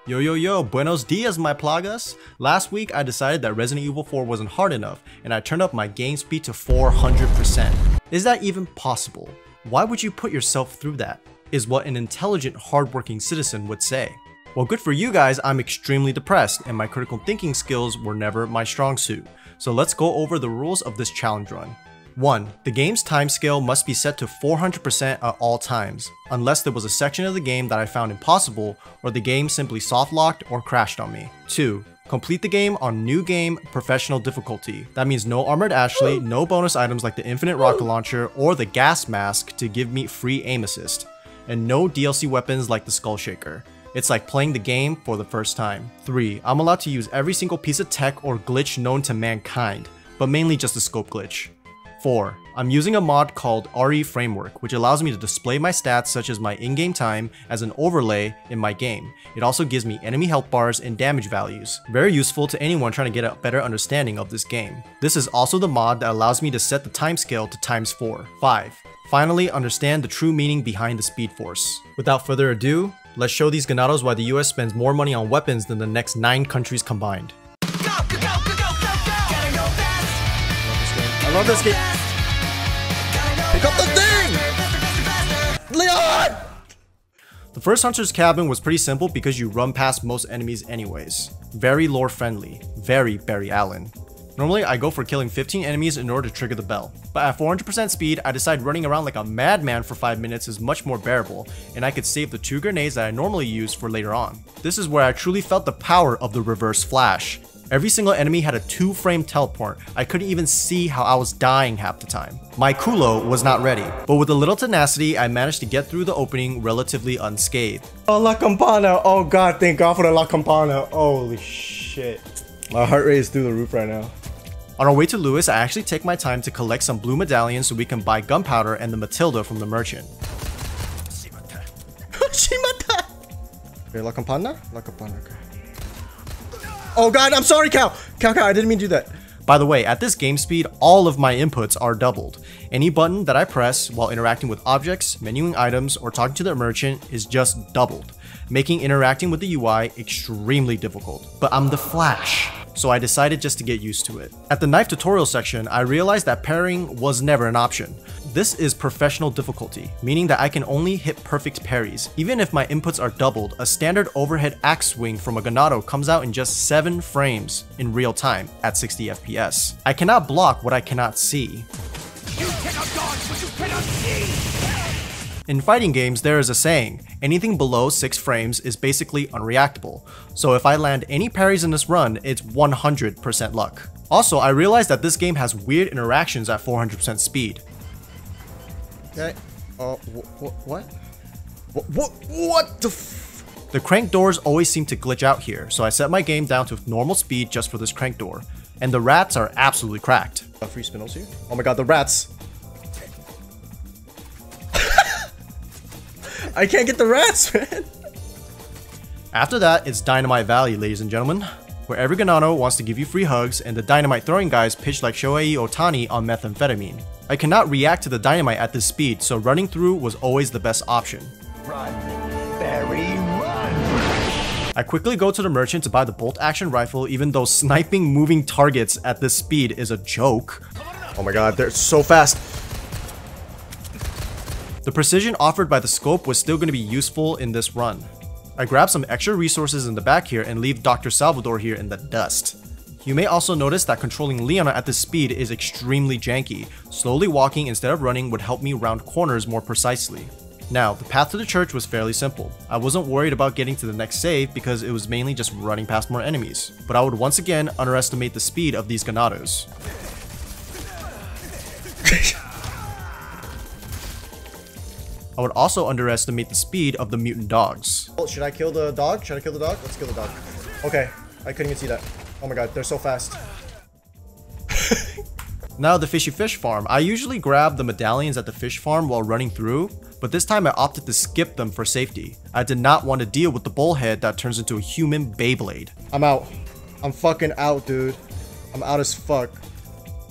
Yo yo yo, buenos dias my plagas! Last week I decided that Resident Evil 4 wasn't hard enough and I turned up my game speed to 400%. Is that even possible? Why would you put yourself through that? Is what an intelligent, hardworking citizen would say. Well, good for you guys, I'm extremely depressed and my critical thinking skills were never my strong suit. So let's go over the rules of this challenge run. 1. The game's timescale must be set to 400% at all times, unless there was a section of the game that I found impossible or the game simply soft-locked or crashed on me. 2. Complete the game on New Game Professional difficulty. That means no Armored Ashley, no bonus items like the Infinite Rocket Launcher or the Gas Mask to give me free aim assist, and no DLC weapons like the Skull Shaker. It's like playing the game for the first time. 3. I'm allowed to use every single piece of tech or glitch known to mankind, but mainly just the scope glitch. 4. I'm using a mod called REframework, which allows me to display my stats such as my in-game time as an overlay in my game. It also gives me enemy health bars and damage values. Very useful to anyone trying to get a better understanding of this game. This is also the mod that allows me to set the timescale to ×4. 5. Finally, understand the true meaning behind the Speed Force. Without further ado, let's show these ganados why the US spends more money on weapons than the next 9 countries combined. I love this game. Pick up the thing! Leon! The first hunter's cabin was pretty simple because you run past most enemies anyways. Very lore friendly. Very Barry Allen. Normally I go for killing 15 enemies in order to trigger the bell, but at 400% speed I decide running around like a madman for 5 minutes is much more bearable, and I could save the 2 grenades that I normally use for later on. This is where I truly felt the power of the reverse flash. Every single enemy had a 2-frame teleport. I couldn't even see how I was dying half the time. My culo was not ready, but with a little tenacity, I managed to get through the opening relatively unscathed. Oh, La Campana! Oh god, thank god for the La Campana! Holy shit. My heart rate is through the roof right now. On our way to Lewis, I actually take my time to collect some blue medallions so we can buy gunpowder and the Matilda from the merchant. Shimata. Shimata! Okay, La Campana? La Campana, okay. Oh god, I'm sorry, Cal, I didn't mean to do that. By the way, at this game speed, all of my inputs are doubled. Any button that I press while interacting with objects, menuing items, or talking to the merchant is just doubled, making interacting with the UI extremely difficult. But I'm the Flash, so I decided just to get used to it. At the knife tutorial section, I realized that parrying was never an option. This is professional difficulty, meaning that I can only hit perfect parries. Even if my inputs are doubled, a standard overhead axe swing from a ganado comes out in just 7 frames in real time at 60 FPS. I cannot block what I cannot see. You cannot dodge what you cannot see! In fighting games, there is a saying, anything below 6 frames is basically unreactable. So if I land any parries in this run, it's 100% luck. Also, I realized that this game has weird interactions at 400% speed. Okay. What? What the f— The crank doors always seem to glitch out here, so I set my game down to normal speed just for this crank door. And the rats are absolutely cracked. Free spindles here? Oh my god, the rats! I can't get the rats, man! After that, it's Dynamite Valley, ladies and gentlemen, where every ganado wants to give you free hugs and the dynamite throwing guys pitch like Shohei Ohtani on methamphetamine. I cannot react to the dynamite at this speed, so running through was always the best option. Run, Barry, run! I quickly go to the merchant to buy the bolt action rifle even though sniping moving targets at this speed is a joke. Oh my god, they're so fast! The precision offered by the scope was still going to be useful in this run. I grab some extra resources in the back here and leave Dr. Salvador here in the dust. You may also notice that controlling Leona at this speed is extremely janky. Slowly walking instead of running would help me round corners more precisely. Now, the path to the church was fairly simple. I wasn't worried about getting to the next save because it was mainly just running past more enemies. But I would once again underestimate the speed of these ganados. I would also underestimate the speed of the mutant dogs. Oh, should I kill the dog? Should I kill the dog? Let's kill the dog. Okay, I couldn't even see that. Oh my god, they're so fast. Now the fishy fish farm. I usually grab the medallions at the fish farm while running through, but this time I opted to skip them for safety. I did not want to deal with the bullhead that turns into a human Beyblade. I'm out. I'm fucking out, dude. I'm out as fuck.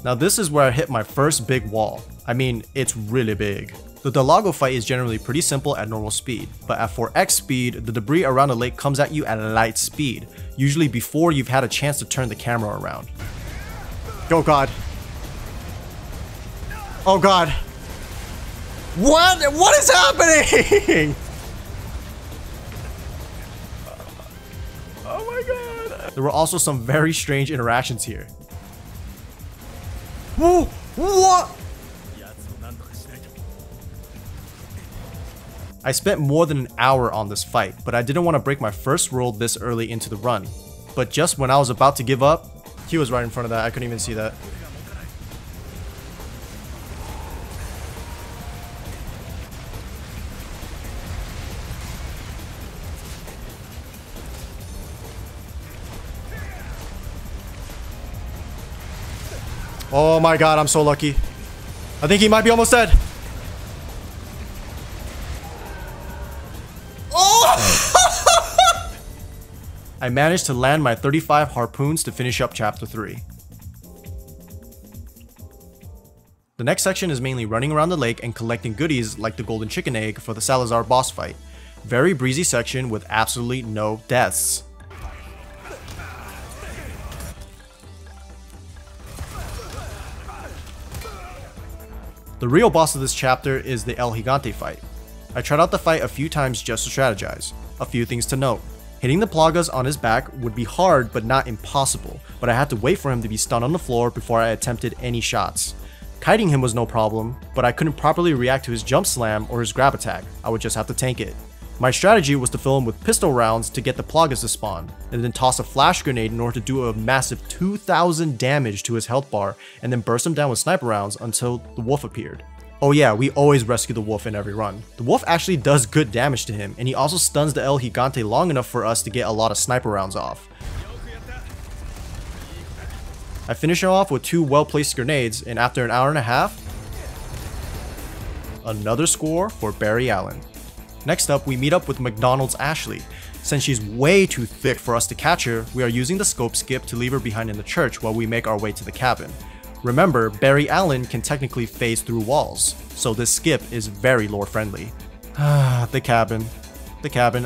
Now this is where I hit my first big wall. I mean, it's really big. The Dalago fight is generally pretty simple at normal speed, but at 4x speed, the debris around the lake comes at you at light speed, usually before you've had a chance to turn the camera around. Oh god. Oh god. What? What is happening? Oh my god. There were also some very strange interactions here. Whoa! What? I spent more than an hour on this fight, but I didn't want to break my first world this early into the run. But just when I was about to give up, he was right in front of that. I couldn't even see that. Oh my god, I'm so lucky. I think he might be almost dead. Oh! I managed to land my 35 harpoons to finish up chapter 3. The next section is mainly running around the lake and collecting goodies like the golden chicken egg for the Salazar boss fight. Very breezy section with absolutely no deaths. The real boss of this chapter is the El Gigante fight. I tried out the fight a few times just to strategize. A few things to note. Hitting the plagas on his back would be hard but not impossible, but I had to wait for him to be stunned on the floor before I attempted any shots. Kiting him was no problem, but I couldn't properly react to his jump slam or his grab attack. I would just have to tank it. My strategy was to fill him with pistol rounds to get the plagas to spawn, and then toss a flash grenade in order to do a massive 2000 damage to his health bar, and then burst him down with sniper rounds until the wolf appeared. Oh yeah, we always rescue the wolf in every run. The wolf actually does good damage to him, and he also stuns the El Gigante long enough for us to get a lot of sniper rounds off. I finish him off with 2 well-placed grenades, and after an hour and a half, another score for Barry Allen. Next up, we meet up with McDonald's Ashley. Since she's way too thick for us to catch her, we are using the scope skip to leave her behind in the church while we make our way to the cabin. Remember, Barry Allen can technically phase through walls, so this skip is very lore friendly. The cabin.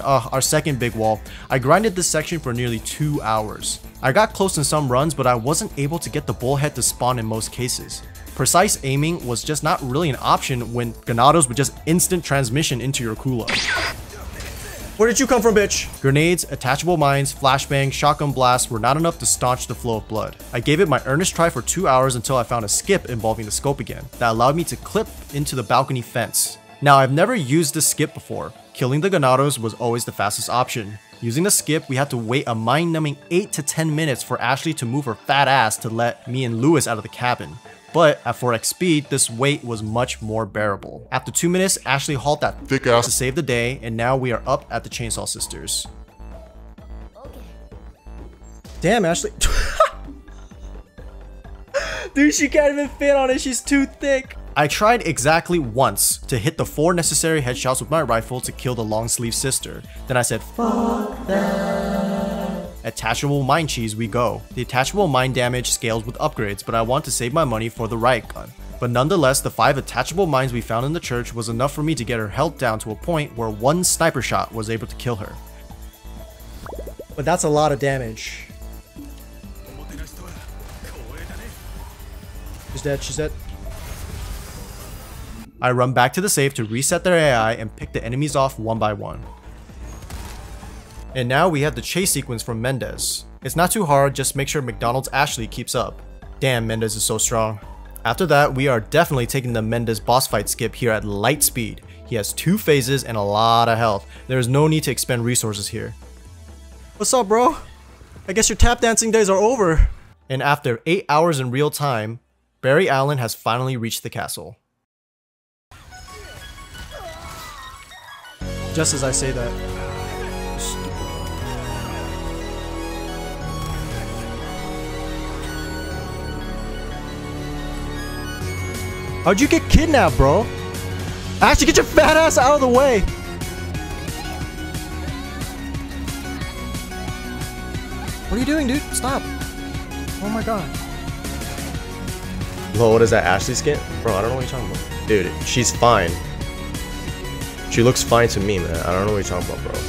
Our second big wall. I grinded this section for nearly 2 hours. I got close in some runs, but I wasn't able to get the bullhead to spawn in most cases. Precise aiming was just not really an option when Ganados would just instant transmission into your Kula. Where did you come from, bitch? Grenades, attachable mines, flashbang, shotgun blasts were not enough to staunch the flow of blood. I gave it my earnest try for 2 hours until I found a skip involving the scope again that allowed me to clip into the balcony fence. Now, I've never used this skip before. Killing the Ganados was always the fastest option. Using the skip, we had to wait a mind-numbing 8 to 10 minutes for Ashley to move her fat ass to let me and Lewis out of the cabin. But at 4x speed, this wait was much more bearable. After 2 minutes, Ashley hauled that thick ass to save the day, and now we are up at the Chainsaw Sisters. Okay. Damn, Ashley. Dude, she can't even fit on it, she's too thick. I tried exactly once to hit the 4 necessary headshots with my rifle to kill the long sleeve sister. Then I said, fuck that. Attachable mine cheese we go. The attachable mine damage scales with upgrades, but I want to save my money for the riot gun. But nonetheless, the 5 attachable mines we found in the church was enough for me to get her health down to a point where 1 sniper shot was able to kill her. But that's a lot of damage. She's dead, she's dead. I run back to the safe to reset their AI and pick the enemies off one by one. And now we have the chase sequence from Mendez. It's not too hard, just make sure McDonald's Ashley keeps up. Damn, Mendez is so strong. After that, we are definitely taking the Mendez boss fight skip here at light speed. He has 2 phases and a lot of health. There is no need to expend resources here. What's up, bro? I guess your tap dancing days are over. And after 8 hours in real time, Barry Allen has finally reached the castle. Just as I say that. How'd you get kidnapped, bro? Actually, get your fat ass out of the way! What are you doing, dude? Stop! Oh my god. Whoa, what is that, Ashley skin? Bro, I don't know what you're talking about. Dude, she's fine. She looks fine to me, man. I don't know what you're talking about, bro.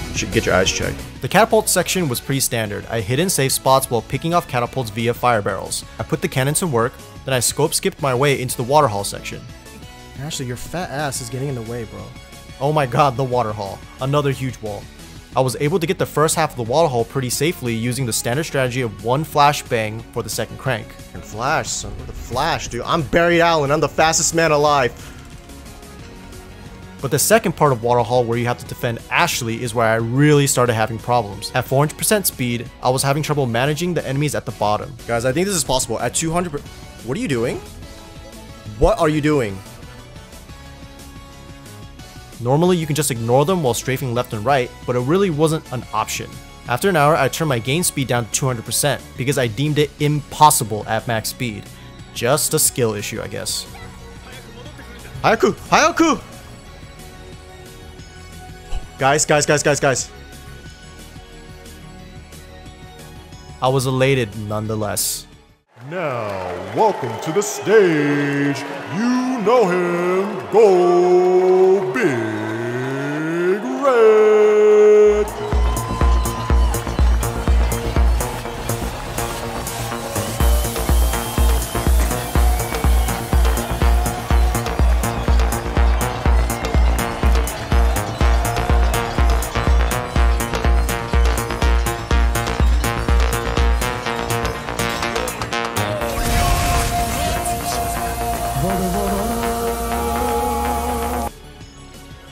You should get your eyes checked. The catapult section was pretty standard. I hid in safe spots while picking off catapults via fire barrels. I put the cannon to work, then I scope skipped my way into the water hall section. Actually, your fat ass is getting in the way, bro. Oh my god, the water hall. Another huge wall. I was able to get the first half of the water hall pretty safely using the standard strategy of one flashbang for the second crank. And flash, son. What the flash, dude? I'm Barry Allen. I'm the fastest man alive. But the second part of water hall where you have to defend Ashley is where I really started having problems. At 400% speed, I was having trouble managing the enemies at the bottom. Guys, I think this is possible. At 200%. What are you doing? What are you doing? Normally you can just ignore them while strafing left and right, but it really wasn't an option. After an hour, I turned my gain speed down to 200% because I deemed it impossible at max speed. Just a skill issue, I guess. Hayaku! Hayaku! Guys. I was elated nonetheless. Now, welcome to the stage. You know him. Go Big Red.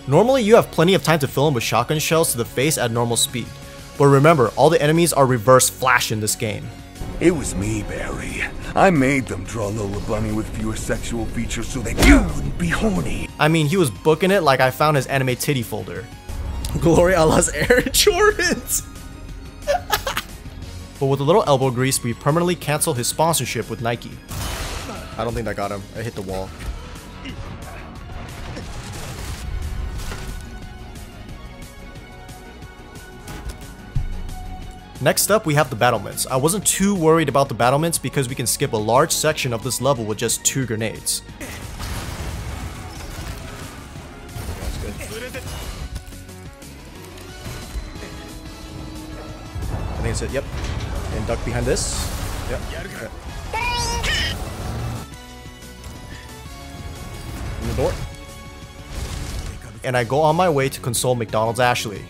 Normally you have plenty of time to fill him with shotgun shells to the face at normal speed. But remember, all the enemies are reverse flash in this game. It was me, Barry. I made them draw Lola Bunny with fewer sexual features so that you wouldn't be horny. I mean, he was booking it like I found his anime titty folder. Glory Allah's Air Jordans! But with a little elbow grease, we permanently cancel his sponsorship with Nike. I don't think that got him. I hit the wall. Next up, we have the battlements. I wasn't too worried about the battlements because we can skip a large section of this level with just 2 grenades. That's good. I think it's it. Yep. And duck behind this. Yep. In the door. And I go on my way to console McDonald's Ashley.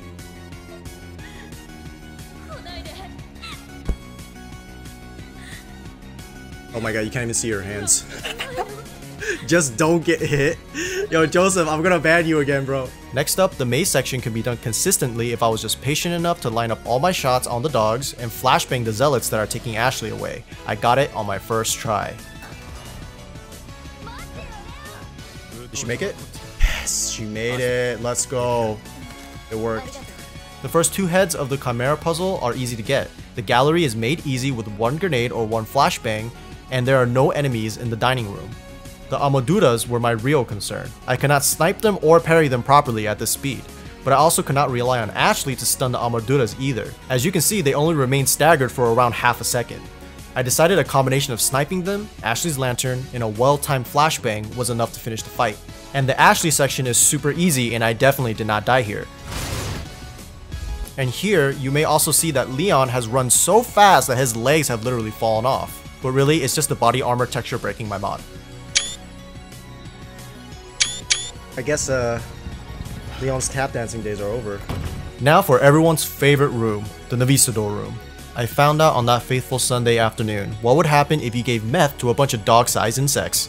Oh my god, you can't even see her hands. Just don't get hit. Yo, Joseph, I'm gonna ban you again, bro. Next up, the maze section can be done consistently if I was just patient enough to line up all my shots on the dogs and flashbang the zealots that are taking Ashley away. I got it on my first try. Did she make it? Yes, she made it. Let's go. It worked. The first 2 heads of the Chimera puzzle are easy to get. The gallery is made easy with 1 grenade or 1 flashbang, and there are no enemies in the dining room. The Armaduras were my real concern. I cannot snipe them or parry them properly at this speed, but I also cannot rely on Ashley to stun the Armaduras either. As you can see, they only remain staggered for around half a second. I decided a combination of sniping them, Ashley's lantern, and a well-timed flashbang was enough to finish the fight. And the Ashley section is super easy and I definitely did not die here. And here, you may also see that Leon has run so fast that his legs have literally fallen off. But really, it's just the body armor texture breaking my mod. I guess, Leon's tap dancing days are over. Now for everyone's favorite room, the Navisador room. I found out on that fateful Sunday afternoon what would happen if you gave meth to a bunch of dog-sized insects.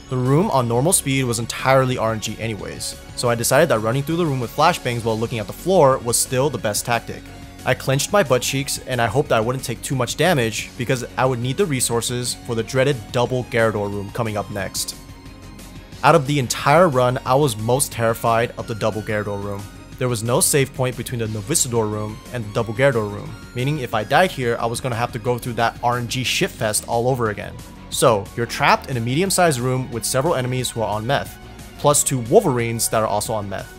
The room on normal speed was entirely RNG anyways, so I decided that running through the room with flashbangs while looking at the floor was still the best tactic. I clenched my butt cheeks and I hoped that I wouldn't take too much damage because I would need the resources for the dreaded double Gyarados room coming up next. Out of the entire run, I was most terrified of the double Gyarados room. There was no save point between the Novicidor room and the double Gyarados room, meaning if I died here, I was gonna have to go through that RNG shitfest all over again. So, you're trapped in a medium-sized room with several enemies who are on meth, plus 2 Wolverines that are also on meth.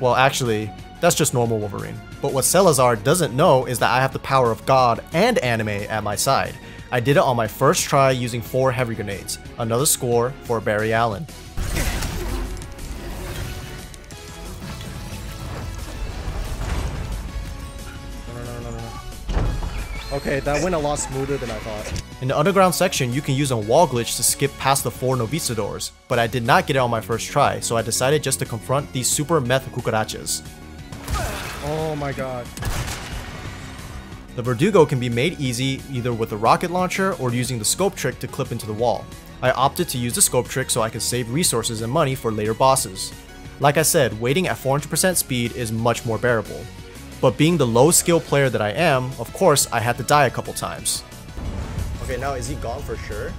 Well, actually, that's just normal Wolverine. But what Salazar doesn't know is that I have the power of God and anime at my side. I did it on my first try using 4 heavy grenades, another score for Barry Allen. Okay, that went a lot smoother than I thought. In the underground section, you can use a wall glitch to skip past the 4 Novistadors, but I did not get it on my first try, so I decided just to confront these super meth cucarachas. Oh my god. The Verdugo can be made easy either with a rocket launcher or using the scope trick to clip into the wall. I opted to use the scope trick so I could save resources and money for later bosses. Like I said, waiting at 400% speed is much more bearable. But being the low skill player that I am, of course I had to die a couple times. Okay, now is he gone for sure?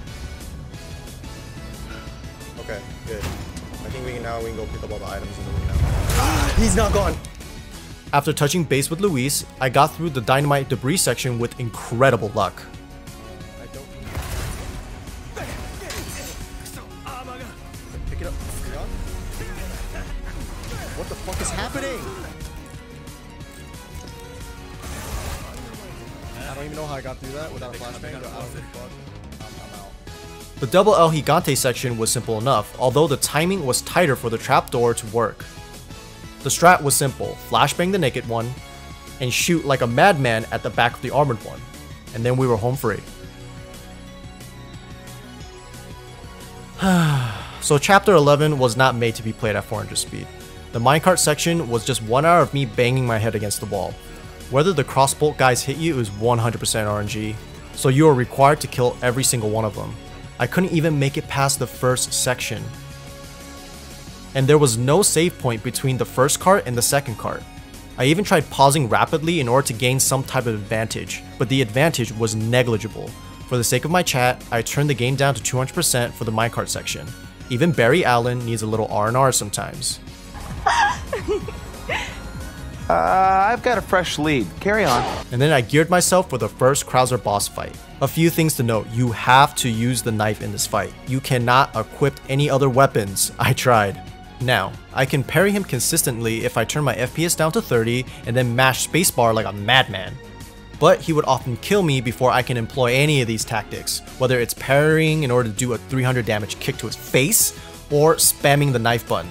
Okay, good. I think we can go pick up all the items in the room now. He's not gone! After touching base with Luis, I got through the dynamite debris section with incredible luck. Pick it up. What the fuck is happening? I don't even know how I got through that without a flashbang, but I don't give a fuck. I'm out. The double El Gigante section was simple enough, although the timing was tighter for the trapdoor to work. The strat was simple, flashbang the naked one, and shoot like a madman at the back of the armored one, and then we were home free. So chapter 11 was not made to be played at 400 speed. The minecart section was just 1 hour of me banging my head against the wall. Whether the crossbolt guys hit you is 100% RNG, so you are required to kill every single one of them. I couldn't even make it past the first section. And there was no save point between the first cart and the second cart. I even tried pausing rapidly in order to gain some type of advantage, but the advantage was negligible. For the sake of my chat, I turned the game down to 200% for the minecart section. Even Barry Allen needs a little R&R sometimes. I've got a fresh lead. Carry on. And then I geared myself for the first Krauser boss fight. A few things to note, you have to use the knife in this fight. You cannot equip any other weapons. I tried. Now, I can parry him consistently if I turn my FPS down to 30 and then mash spacebar like a madman. But he would often kill me before I can employ any of these tactics, whether it's parrying in order to do a 300 damage kick to his face, or spamming the knife button.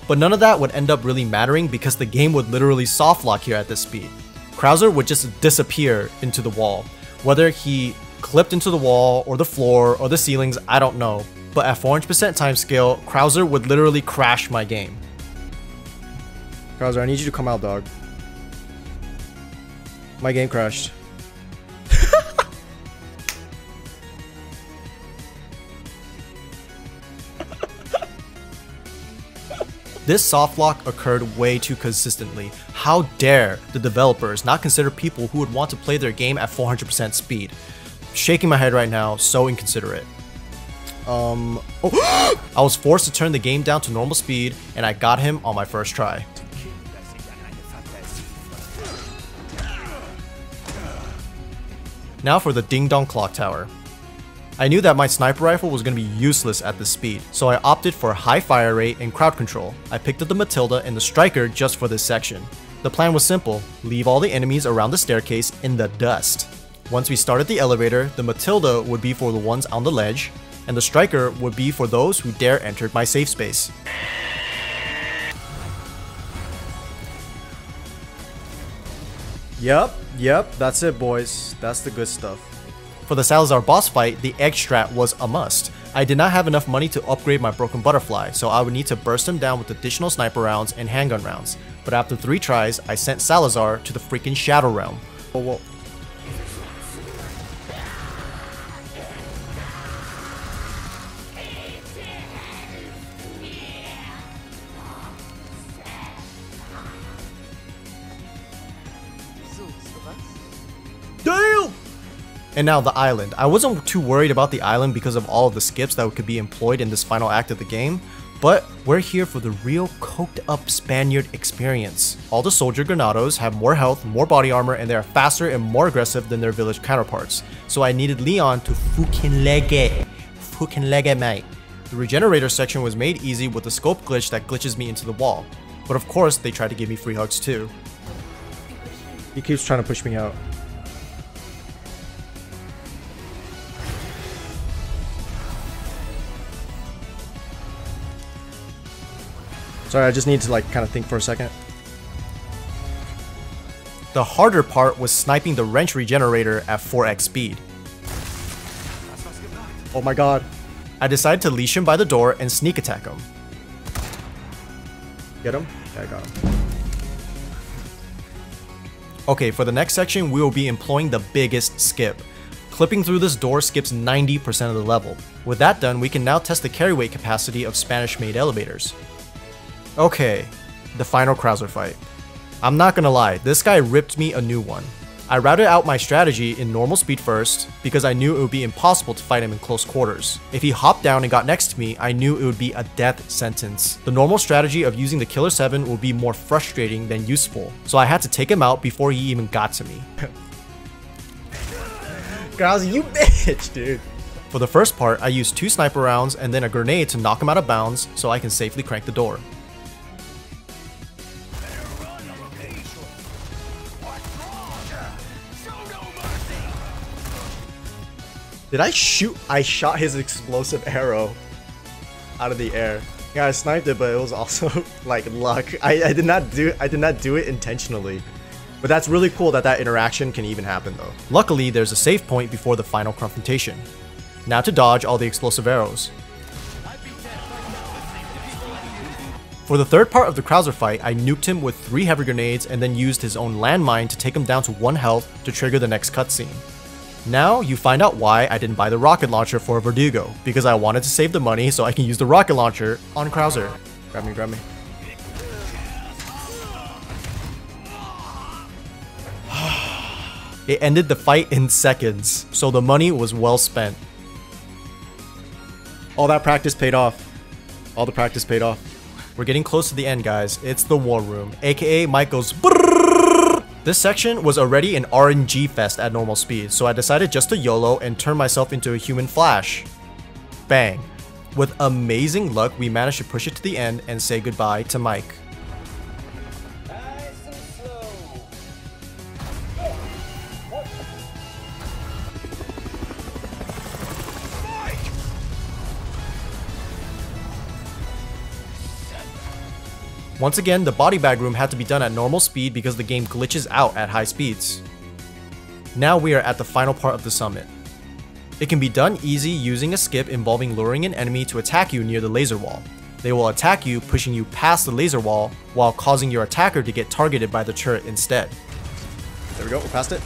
But none of that would end up really mattering because the game would literally soft lock here at this speed. Krauser would just disappear into the wall. Whether he clipped into the wall or the floor or the ceilings, I don't know. But at 400% timescale, Krauser would literally crash my game. Krauser, I need you to come out, dog. My game crashed. This soft lock occurred way too consistently. How dare the developers not consider people who would want to play their game at 400% speed? Shaking my head right now, so inconsiderate. I was forced to turn the game down to normal speed, and I got him on my first try. Now for the Ding Dong Clock Tower. I knew that my sniper rifle was going to be useless at this speed, so I opted for high fire rate and crowd control. I picked up the Matilda and the Striker just for this section. The plan was simple, leave all the enemies around the staircase in the dust. Once we started the elevator, the Matilda would be for the ones on the ledge, and the Striker would be for those who dare enter my safe space. Yep, that's it boys, that's the good stuff. For the Salazar boss fight, the egg strat was a must. I did not have enough money to upgrade my broken butterfly, so I would need to burst him down with additional sniper rounds and handgun rounds. But after 3 tries, I sent Salazar to the freaking Shadow Realm. Whoa. Damn! And now the island. I wasn't too worried about the island because of all of the skips that could be employed in this final act of the game, but we're here for the real coked up Spaniard experience. All the soldier granados have more health, more body armor, and they are faster and more aggressive than their village counterparts. So I needed Leon to fucking leg it, mate. The regenerator section was made easy with the scope glitch that glitches me into the wall. But of course, they tried to give me free hugs too. He keeps trying to push me out. Sorry, I just need to like kind of think for a second. The harder part was sniping the wrench regenerator at 4x speed. Oh my god. I decided to leash him by the door and sneak attack him. Get him? Yeah, I got him. Okay, for the next section, we will be employing the biggest skip. Clipping through this door skips 90% of the level. With that done, we can now test the carry weight capacity of Spanish-made elevators. Okay, the final Krauser fight. I'm not gonna lie, this guy ripped me a new one. I routed out my strategy in normal speed first, because I knew it would be impossible to fight him in close quarters. If he hopped down and got next to me, I knew it would be a death sentence. The normal strategy of using the Killer 7 will be more frustrating than useful, so I had to take him out before he even got to me. Krauser, you bitch, dude. For the first part, I used 2 sniper rounds and then a grenade to knock him out of bounds so I can safely crank the door. Did I shoot? I shot his explosive arrow out of the air. Yeah, I sniped it, but it was also like luck. I did not do it intentionally. But that's really cool that interaction can even happen though. Luckily, there's a save point before the final confrontation. Now to dodge all the explosive arrows. For the third part of the Krauser fight, I nuked him with 3 heavy grenades and then used his own landmine to take him down to 1 health to trigger the next cutscene. Now, you find out why I didn't buy the rocket launcher for Verdugo, because I wanted to save the money so I can use the rocket launcher on Krauser. Grab me, grab me. It ended the fight in seconds, so the money was well spent. All that practice paid off. All the practice paid off. We're getting close to the end, guys. It's the war room, aka Mike goes brrrr. This section was already an RNG fest at normal speed, so I decided just to YOLO and turn myself into a human flash. Bang. With amazing luck, we managed to push it to the end and say goodbye to Mike. Once again, the body bag room had to be done at normal speed because the game glitches out at high speeds. Now we are at the final part of the summit. It can be done easy using a skip involving luring an enemy to attack you near the laser wall. They will attack you, pushing you past the laser wall, while causing your attacker to get targeted by the turret instead. There we go, we're past it.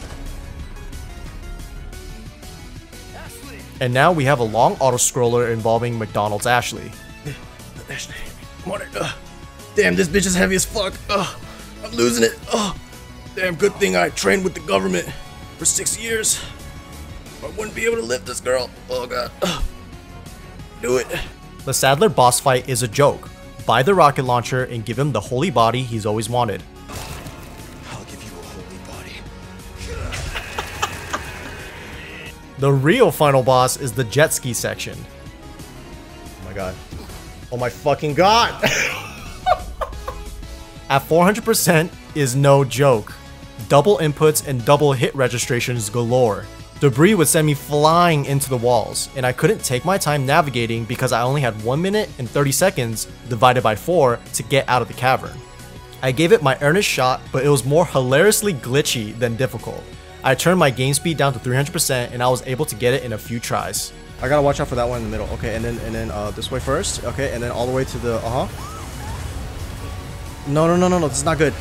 And now we have a long auto-scroller involving McDonald's Ashley. Ashley, morning. Damn, this bitch is heavy as fuck. I'm losing it. Damn, good thing I trained with the government for 6 years. I wouldn't be able to lift this girl. Oh god. Do it. The Sadler boss fight is a joke. Buy the rocket launcher and give him the holy body he's always wanted. I'll give you a holy body. The real final boss is the jet ski section. Oh my god. Oh my fucking god. At 400% is no joke. Double inputs and double hit registrations galore. Debris would send me flying into the walls, and I couldn't take my time navigating because I only had 1 minute and 30 seconds divided by 4 to get out of the cavern. I gave it my earnest shot, but it was more hilariously glitchy than difficult. I turned my game speed down to 300% and I was able to get it in a few tries. I gotta watch out for that one in the middle. Okay, and then this way first. Okay, and then all the way to the No, this is not good.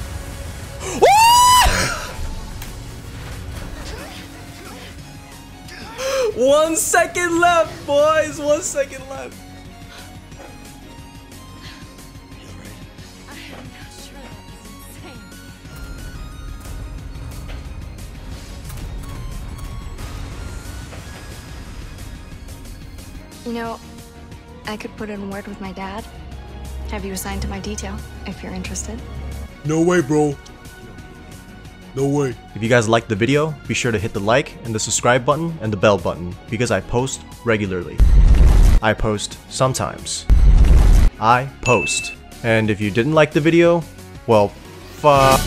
1 second left, boys. 1 second left. I'm not sure that was insane. You know, I could put in a word with my dad. Have you assigned to my detail, if you're interested. No way, bro. No way. If you guys liked the video, be sure to hit the like and the subscribe button and the bell button because I post regularly. I post sometimes. I post. And if you didn't like the video, well, fuck.